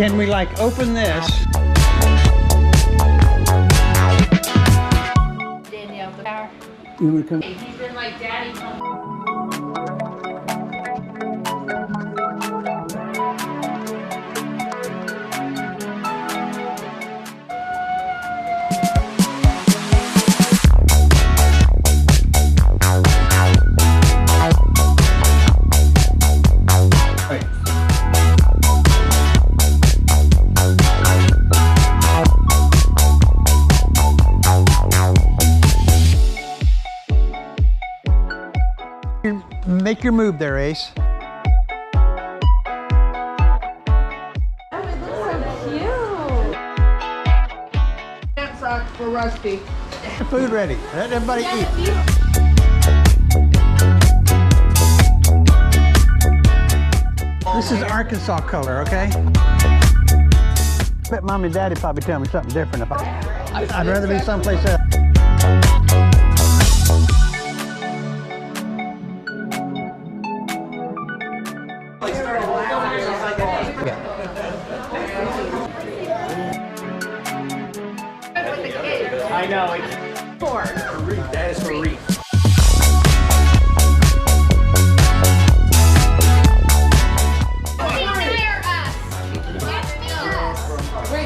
Can we like open this? Danielle, the power. You would come. He's been like daddy. Make your move there, Ace. Pant socks for Rusty. Food ready. Let everybody eat. This is Arkansas color, okay? Bet Mom and Daddy probably tell me something different. If I'd rather be someplace else. I know. It's for Reef. That is for Reef.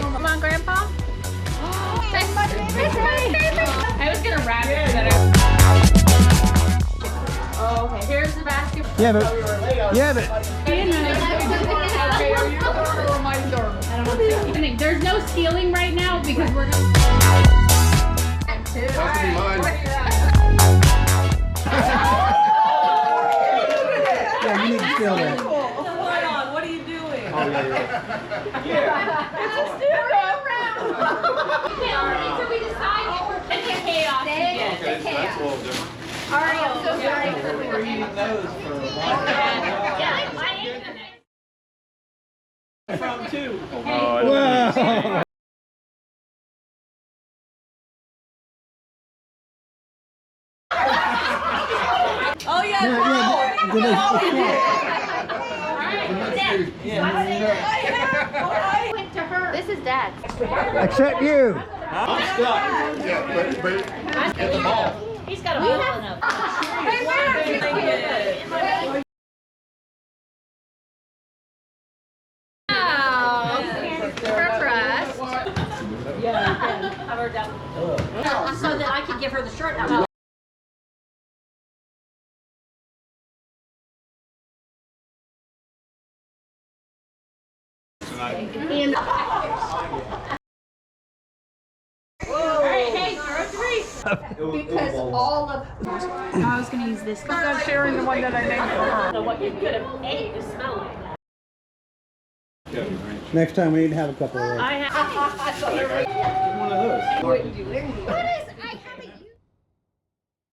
Come on, Grandpa. I was gonna wrap it, but oh, okay. Here's the basket. Yeah, but There's no stealing right now because we're gonna. yeah, you need to feel that. Hold on, what are you doing? Oh, yeah. Until we decide if we're in chaos again. Okay, that's a little different. Alright, I'm so sorry. We're eating those for a while. Yeah, I ate them. From two. Wow. Oh yeah, Went to her. This is Dad. Except you. I'm stuck. Yeah, but get the ball. He's got a ball in him. So that I could give her the shirt now. And because all of I was gonna use this. I'm sharing the one that I made for her. so what you could have ate to smell like that. Next time we need to have a couple of those. I have One of those. what is